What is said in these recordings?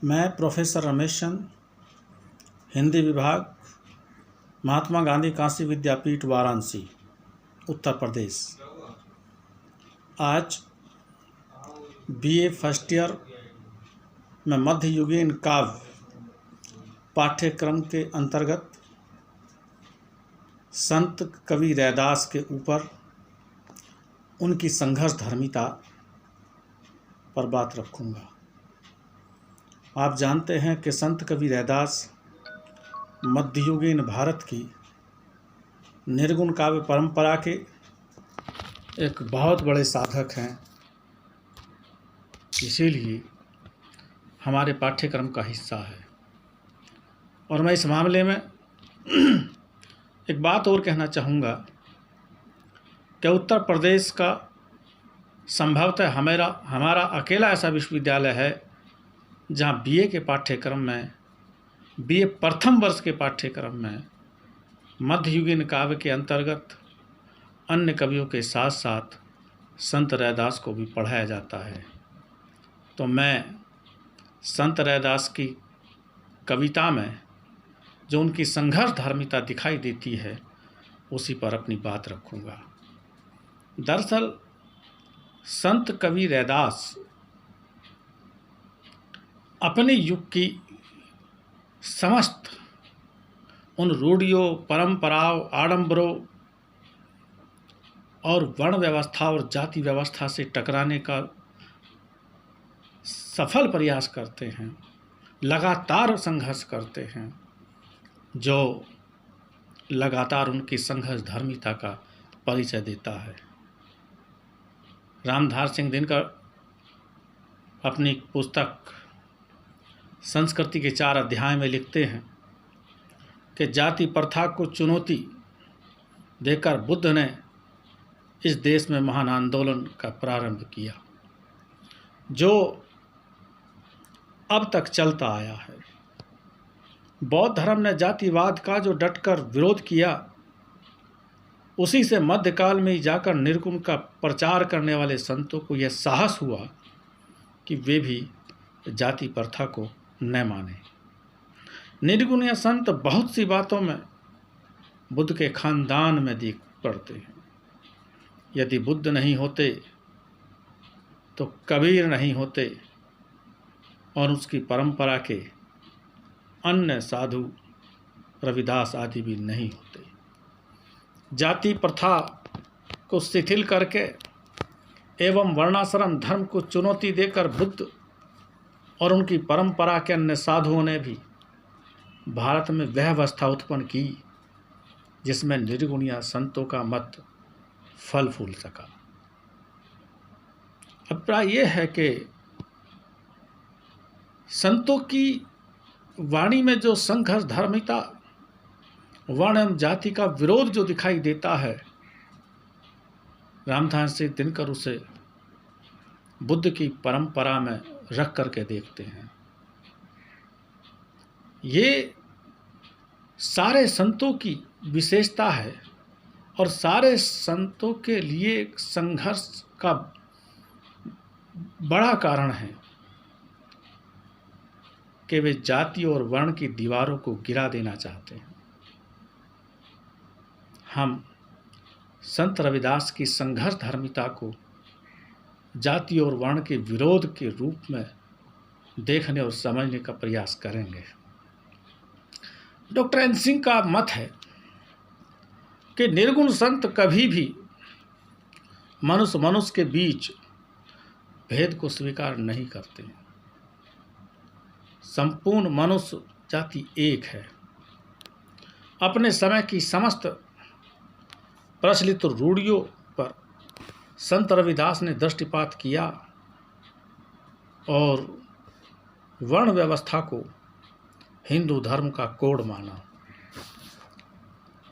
मैं प्रोफेसर रमेश चंद, हिंदी विभाग, महात्मा गांधी काशी विद्यापीठ वाराणसी, उत्तर प्रदेश। आज बीए फर्स्ट ईयर में मध्ययुगीन काव्य पाठ्यक्रम के अंतर्गत संत कवि रैदास के ऊपर उनकी संघर्ष धर्मिता पर बात रखूँगा। आप जानते हैं कि संत कवि रैदास मध्ययुगीन भारत की निर्गुण काव्य परंपरा के एक बहुत बड़े साधक हैं, इसीलिए हमारे पाठ्यक्रम का हिस्सा है। और मैं इस मामले में एक बात और कहना चाहूँगा कि उत्तर प्रदेश का संभवतः हमारा अकेला ऐसा विश्वविद्यालय है जहाँ बीए के पाठ्यक्रम में, बीए प्रथम वर्ष के पाठ्यक्रम में मध्ययुगीन काव्य के अंतर्गत अन्य कवियों के साथ साथ संत रैदास को भी पढ़ाया जाता है। तो मैं संत रैदास की कविता में जो उनकी संघर्ष धार्मिकता दिखाई देती है उसी पर अपनी बात रखूँगा। दरअसल संत कवि रैदास अपने युग की समस्त उन रूढ़ियों, परंपराओं, आडंबरों और वर्ण व्यवस्था और जाति व्यवस्था से टकराने का सफल प्रयास करते हैं, लगातार संघर्ष करते हैं, जो लगातार उनकी संघर्ष धर्मिता का परिचय देता है। रामधार सिंह दिनकर अपनी पुस्तक संस्कृति के 4 अध्याय में लिखते हैं कि जाति प्रथा को चुनौती देकर बुद्ध ने इस देश में महान आंदोलन का प्रारंभ किया, जो अब तक चलता आया है। बौद्ध धर्म ने जातिवाद का जो डटकर विरोध किया, उसी से मध्यकाल में ही जाकर निर्गुण का प्रचार करने वाले संतों को यह साहस हुआ कि वे भी जाति प्रथा को न माने। निर्गुण या संत बहुत सी बातों में बुद्ध के खानदान में दिख पड़ते हैं। यदि बुद्ध नहीं होते तो कबीर नहीं होते और उसकी परंपरा के अन्य साधु रविदास आदि भी नहीं होते। जाति प्रथा को शिथिल करके एवं वर्णाश्रम धर्म को चुनौती देकर बुद्ध और उनकी परंपरा के अन्य साधुओं ने भी भारत में वह अवस्था उत्पन्न की जिसमें निर्गुणिया संतों का मत फल फूल सका। अभिप्राय यह है कि संतों की वाणी में जो संघर्ष धर्मिता, वर्ण एवं जाति का विरोध जो दिखाई देता है, रामधार सिंह दिनकर उसे बुद्ध की परंपरा में रख करके देखते हैं। ये सारे संतों की विशेषता है और सारे संतों के लिए संघर्ष का बड़ा कारण है कि वे जाति और वर्ण की दीवारों को गिरा देना चाहते हैं। हम संत रविदास की संघर्ष धर्मिता को जाति और वर्ण के विरोध के रूप में देखने और समझने का प्रयास करेंगे। डॉक्टर एन सिंह का मत है कि निर्गुण संत कभी भी मनुष्य के बीच भेद को स्वीकार नहीं करते। संपूर्ण मनुष्य जाति एक है। अपने समय की समस्त प्रचलित रूढ़ियों पर संत रविदास ने दृष्टिपात किया और वर्ण व्यवस्था को हिंदू धर्म का कोड माना।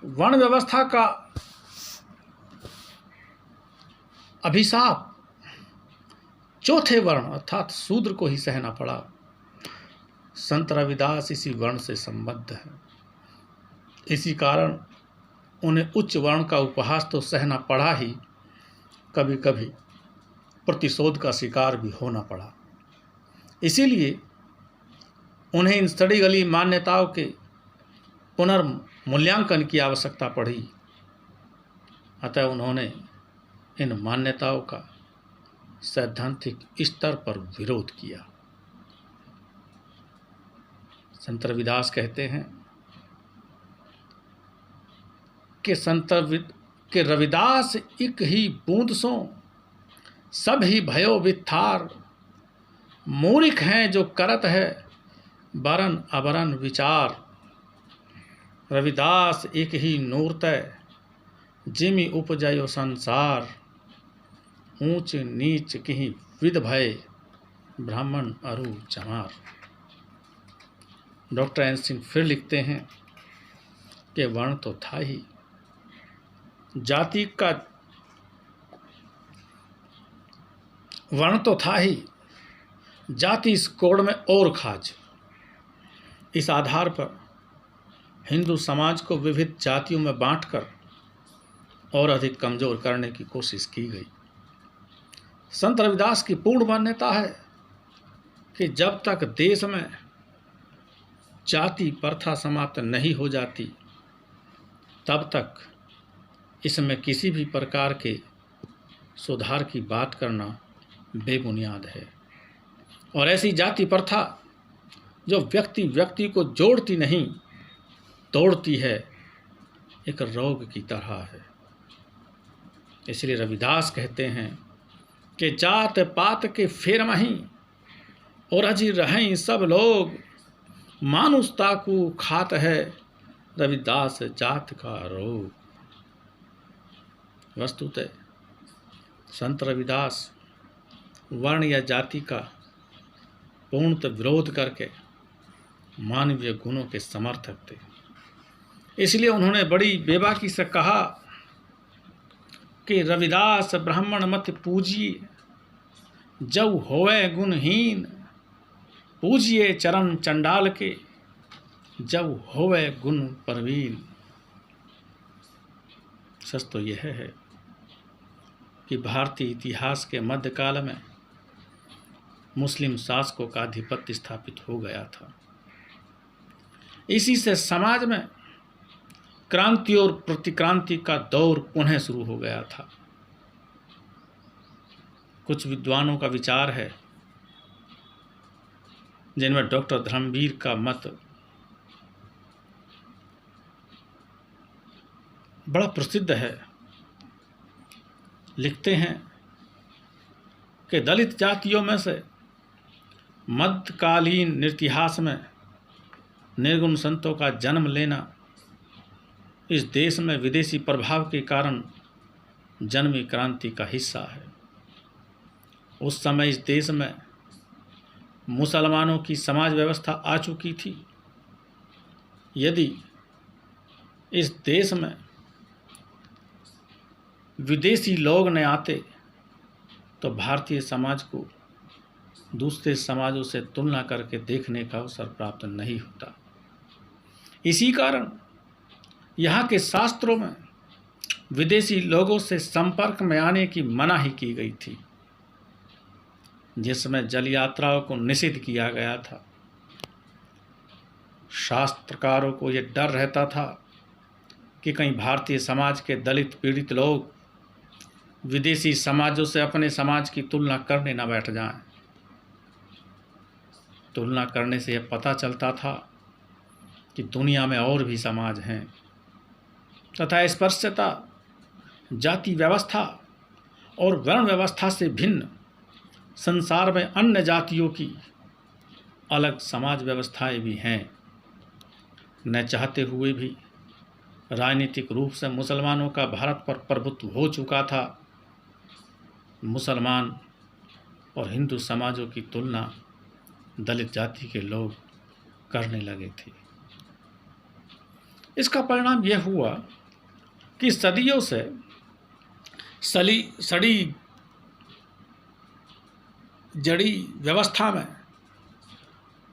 वर्ण व्यवस्था का अभिशाप चौथे वर्ण अर्थात शूद्र को ही सहना पड़ा। संत रविदास इसी वर्ण से संबद्ध है। इसी कारण उन्हें उच्च वर्ण का उपहास तो सहना पड़ा ही, कभी कभी प्रतिशोध का शिकार भी होना पड़ा। इसीलिए उन्हें इन सड़ी गली मान्यताओं के पुनर्मूल्यांकन की आवश्यकता पड़ी। अतः उन्होंने इन मान्यताओं का सैद्धांतिक स्तर पर विरोध किया। संत रविदास कहते हैं कि रविदास एक ही बूंद सो सब ही भयो विथार, मूर्ख हैं जो करत है बरन अबरन विचार। रविदास एक ही नूरतय जिमि उपजयो संसार, ऊंच नीच कहीं विध भय ब्राह्मण अरु चमार। डॉक्टर एन सिंह फिर लिखते हैं कि वर्ण तो था ही, जाति का वर्ण तो था ही, जाति इस कोड में और खाज। इस आधार पर हिंदू समाज को विविध जातियों में बांटकर और अधिक कमजोर करने की कोशिश की गई। संत रविदास की पूर्ण मान्यता है कि जब तक देश में जाति प्रथा समाप्त नहीं हो जाती तब तक इसमें किसी भी प्रकार के सुधार की बात करना बेबुनियाद है। और ऐसी जाति प्रथा जो व्यक्ति व्यक्ति को जोड़ती नहीं तोड़ती है, एक रोग की तरह है। इसलिए रविदास कहते हैं कि जात पात के फेर मही और अजी रहें सब लोग, मानुषता को खात है रविदास जात का रोग। वस्तुतः संत रविदास वर्ण या जाति का पूर्णतः विरोध करके मानवीय गुणों के समर्थक थे। इसलिए उन्होंने बड़ी बेबाकी से कहा कि रविदास ब्राह्मण मत पूजिए, जब होवे गुणहीन, पूजिए चरण चंडाल के, जब होवे गुण परवीन। सच तो यह है कि भारतीय इतिहास के मध्यकाल में मुस्लिम शासकों का आधिपत्य स्थापित हो गया था। इसी से समाज में क्रांति और प्रतिक्रांति का दौर पुनः शुरू हो गया था। कुछ विद्वानों का विचार है, जिनमें डॉक्टर धर्मवीर का मत बड़ा प्रसिद्ध है। लिखते हैं कि दलित जातियों में से मध्यकालीन इतिहास में निर्गुण संतों का जन्म लेना इस देश में विदेशी प्रभाव के कारण जन्मी क्रांति का हिस्सा है। उस समय इस देश में मुसलमानों की समाज व्यवस्था आ चुकी थी। यदि इस देश में विदेशी लोग न आते तो भारतीय समाज को दूसरे समाजों से तुलना करके देखने का अवसर प्राप्त नहीं होता। इसी कारण यहाँ के शास्त्रों में विदेशी लोगों से संपर्क में आने की मनाही की गई थी, जिसमें जल यात्राओं को निषिद्ध किया गया था। शास्त्रकारों को यह डर रहता था कि कहीं भारतीय समाज के दलित पीड़ित लोग विदेशी समाजों से अपने समाज की तुलना करने न बैठ जाएं। तुलना करने से यह पता चलता था कि दुनिया में और भी समाज हैं तथा स्पष्टता जाति व्यवस्था और वर्ण व्यवस्था से भिन्न संसार में अन्य जातियों की अलग समाज व्यवस्थाएं भी हैं। न चाहते हुए भी राजनीतिक रूप से मुसलमानों का भारत पर प्रभुत्व हो चुका था। मुसलमान और हिंदू समाजों की तुलना दलित जाति के लोग करने लगे थे। इसका परिणाम यह हुआ कि सदियों से सड़ी जड़ी व्यवस्था में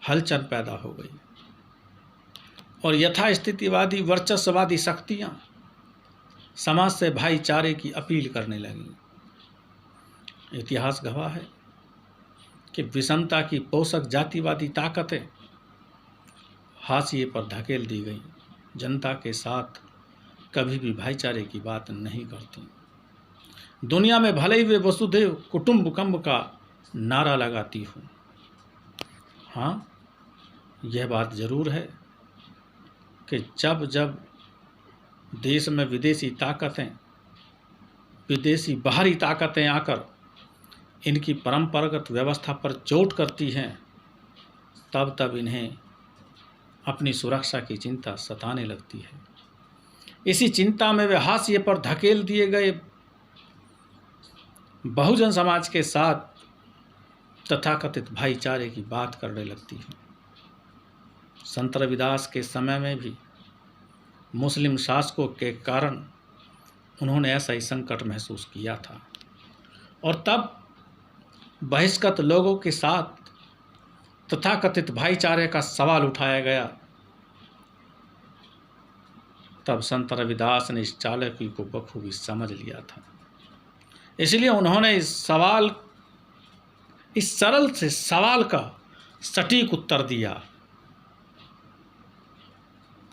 हलचल पैदा हो गई और यथास्थितिवादी वर्चस्ववादी शक्तियां समाज से भाईचारे की अपील करने लगीं। इतिहास गवाह है कि विषमता की पोषक जातिवादी ताकतें हाशिए पर धकेल दी गई, जनता के साथ कभी भी भाईचारे की बात नहीं करती। दुनिया में भले ही वे वसुधैव कुटुंबकम का नारा लगाती हो। हाँ, यह बात जरूर है कि जब जब देश में विदेशी बाहरी ताकतें आकर इनकी परंपरागत व्यवस्था पर चोट करती हैं, तब तब इन्हें अपनी सुरक्षा की चिंता सताने लगती है। इसी चिंता में वे हाशिए पर धकेल दिए गए बहुजन समाज के साथ तथाकथित भाईचारे की बात करने लगती है। संत रविदास के समय में भी मुस्लिम शासकों के कारण उन्होंने ऐसा ही संकट महसूस किया था, और तब बहिष्कृत लोगों के साथ तथाकथित भाईचारे का सवाल उठाया गया। तब संत रविदास ने इस चालाकी को बखूबी समझ लिया था। इसलिए उन्होंने इस सरल से सवाल का सटीक उत्तर दिया।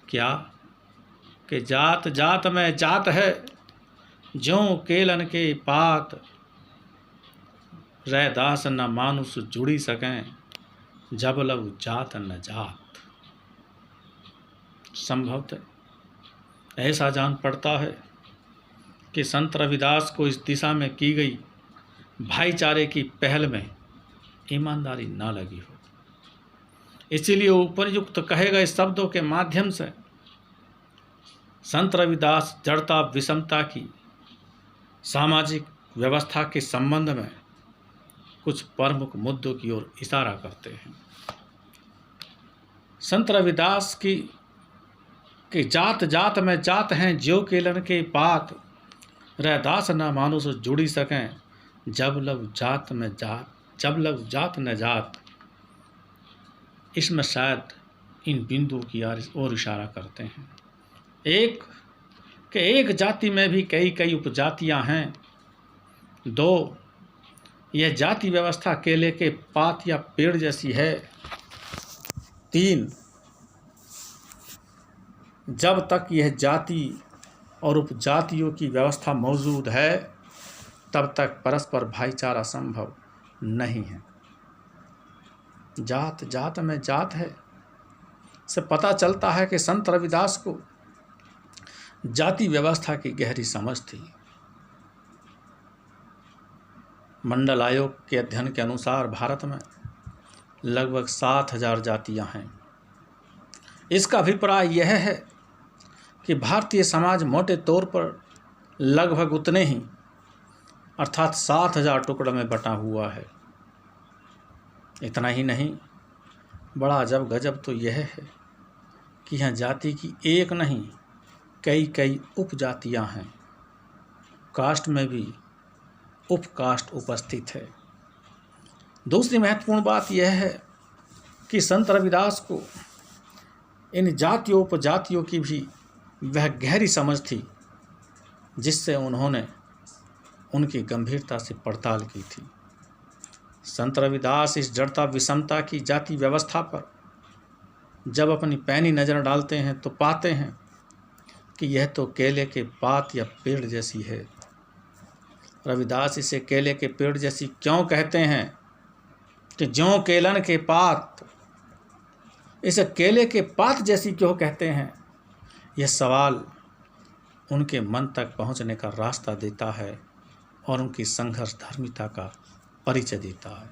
क्या? कि जात जात में जात है, ज्यों केलन के पात, रैदास न मानुष जुड़ी सकें, जब लव जात न जात। संभवतः ऐसा जान पड़ता है कि संत रविदास को इस दिशा में की गई भाईचारे की पहल में ईमानदारी ना लगी हो। इसीलिए उपरयुक्त कहे गए शब्दों के माध्यम से संत रविदास जड़ता विषमता की सामाजिक व्यवस्था के संबंध में कुछ प्रमुख मुद्दों की ओर इशारा करते हैं। संत रविदास कि जात जात में जात हैं, ज्यों केलन के पात, रैदास न मानुष जुड़ी सकें, जब लव जात न जात। इसमें शायद इन बिंदुओं की ओर इशारा करते हैं। एक जाति में भी कई उपजातियां हैं। 2, यह जाति व्यवस्था केले के पात या पेड़ जैसी है। 3, जब तक यह जाति और उपजातियों की व्यवस्था मौजूद है, तब तक परस्पर भाईचारा संभव नहीं है। जात जात में जात है से पता चलता है कि संत रविदास को जाति व्यवस्था की गहरी समझ थी। मंडल आयोग के अध्ययन के अनुसार भारत में लगभग 7,000 जातियां हैं। इसका अभिप्राय यह है कि भारतीय समाज मोटे तौर पर लगभग उतने ही अर्थात 7,000 टुकड़ों में बटा हुआ है। इतना ही नहीं, बड़ा अजब गजब तो यह है कि यहाँ जाति की एक नहीं कई उपजातियां हैं। कास्ट में भी उपकास्ट उपस्थित है। दूसरी महत्वपूर्ण बात यह है कि संत रविदास को इन जातियों उपजातियों की भी वह गहरी समझ थी जिससे उन्होंने उनकी गंभीरता से पड़ताल की थी। संत रविदास इस जड़ता विषमता की जाति व्यवस्था पर जब अपनी पैनी नज़र डालते हैं तो पाते हैं कि यह तो केले के पात या पेड़ जैसी है। रविदास इसे केले के पेड़ जैसी क्यों कहते हैं कि ज्यों केलन के पात, इसे केले के पात जैसी क्यों कहते हैं? यह सवाल उनके मन तक पहुंचने का रास्ता देता है और उनकी संघर्ष धार्मिकता का परिचय देता है।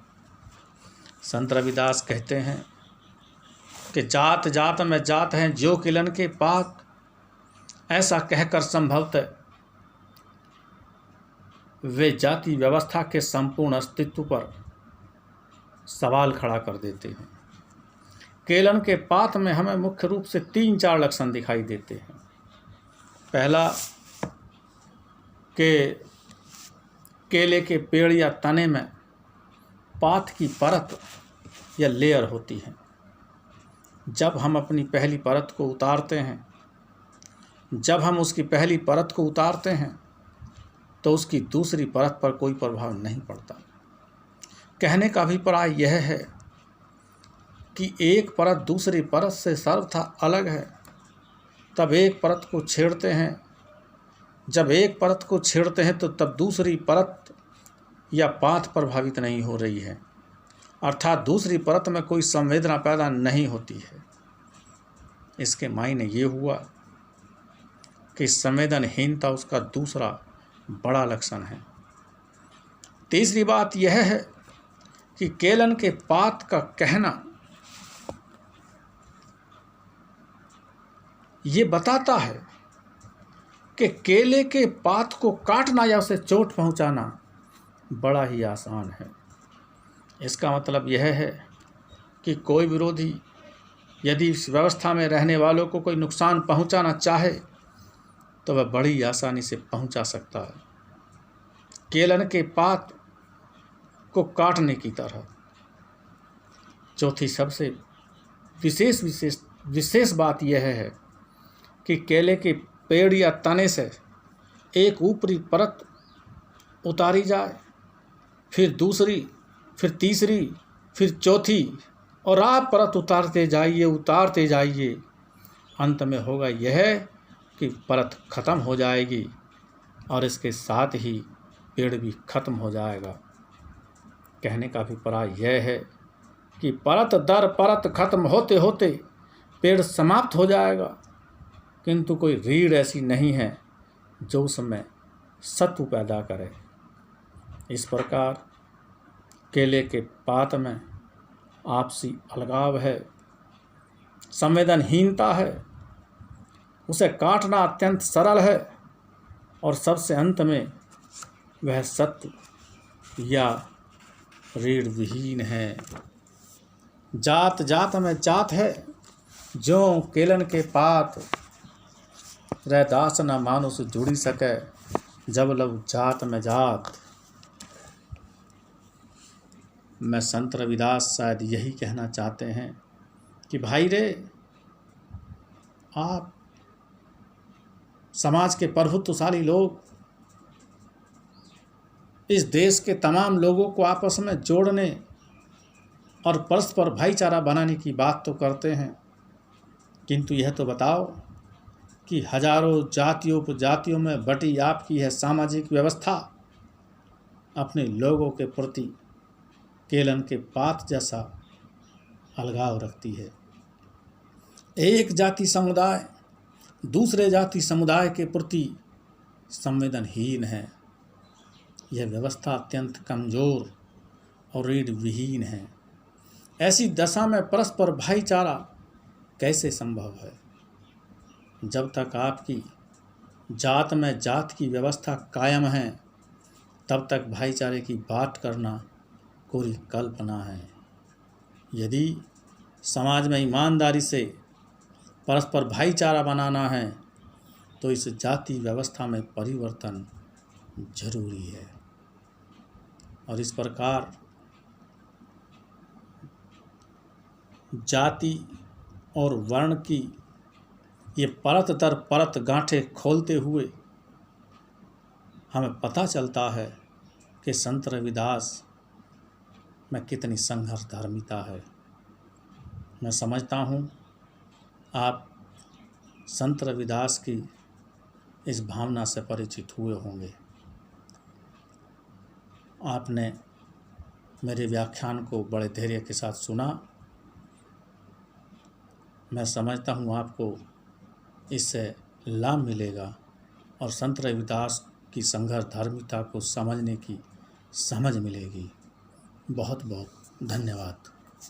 संत रविदास कहते हैं कि जात जात में जात हैं, ज्यों केलन के पात। ऐसा कहकर संभवतः वे जाति व्यवस्था के संपूर्ण अस्तित्व पर सवाल खड़ा कर देते हैं। केलन के पात में हमें मुख्य रूप से 3-4 लक्षण दिखाई देते हैं। पहला, कि केले के पेड़ या तने में पात की परत या लेयर होती है। जब हम अपनी पहली परत को उतारते हैं, तो उसकी दूसरी परत पर कोई प्रभाव नहीं पड़ता। कहने का अभिप्राय यह है कि एक परत दूसरी परत से सर्वथा अलग है, तब एक परत को छेड़ते हैं। जब एक परत को छेड़ते हैं तो तब दूसरी परत या पाथ प्रभावित नहीं हो रही है, अर्थात दूसरी परत में कोई संवेदना पैदा नहीं होती है। इसके मायने ये हुआ कि संवेदनहीनता उसका दूसरा बड़ा लक्षण है। तीसरी बात यह है कि केलन के पात का कहना ये बताता है कि केले के पात को काटना या उसे चोट पहुंचाना बड़ा ही आसान है। इसका मतलब यह है कि कोई विरोधी यदि इस व्यवस्था में रहने वालों को कोई नुकसान पहुंचाना चाहे तो वह बड़ी आसानी से पहुंचा सकता है, केलन के पात को काटने की तरह। चौथी सबसे विशेष बात यह है कि केले के पेड़ या तने से एक ऊपरी परत उतारी जाए, फिर दूसरी, फिर तीसरी, फिर चौथी, और आप परत उतारते जाइए। अंत में होगा यह कि परत खत्म हो जाएगी और इसके साथ ही पेड़ भी खत्म हो जाएगा। कहने का अभिप्राय यह है कि परत दर परत खत्म होते होते पेड़ समाप्त हो जाएगा, किंतु कोई रीढ़ ऐसी नहीं है जो उसमें सत्व पैदा करे। इस प्रकार केले के पात में आपसी अलगाव है, संवेदनहीनता है, उसे काटना अत्यंत सरल है, और सबसे अंत में वह सत्व या रीढ़ विहीन है। जात जात में जात है, जो केलन के पात रैदास न मानुष जुड़ी सके, जब लब जात में जात। मैं संत रविदास शायद यही कहना चाहते हैं कि भाई रे, आप समाज के प्रभुत्वशाली लोग इस देश के तमाम लोगों को आपस में जोड़ने और परस्पर भाईचारा बनाने की बात तो करते हैं, किंतु यह तो बताओ कि हजारों जातियों उपजातियों में बटी आपकी यह सामाजिक व्यवस्था अपने लोगों के प्रति केलन के पात जैसा अलगाव रखती है। एक जाति समुदाय दूसरे जाति समुदाय के प्रति संवेदनहीन है। यह व्यवस्था अत्यंत कमज़ोर और रीढ़ विहीन है। ऐसी दशा में परस्पर भाईचारा कैसे संभव है? जब तक आपकी जात में जात की व्यवस्था कायम है, तब तक भाईचारे की बात करना कोरी कल्पना है। यदि समाज में ईमानदारी से परस्पर भाईचारा बनाना है तो इस जाति व्यवस्था में परिवर्तन जरूरी है। और इस प्रकार जाति और वर्ण की ये परत दर परत गांठें खोलते हुए हमें पता चलता है कि संत रविदास में कितनी संघर्ष धार्मिकता है। मैं समझता हूँ आप संत रविदास की इस भावना से परिचित हुए होंगे। आपने मेरे व्याख्यान को बड़े धैर्य के साथ सुना। मैं समझता हूँ आपको इससे लाभ मिलेगा और संत रविदास की संघर्ष धार्मिकता को समझने की समझ मिलेगी। बहुत बहुत धन्यवाद।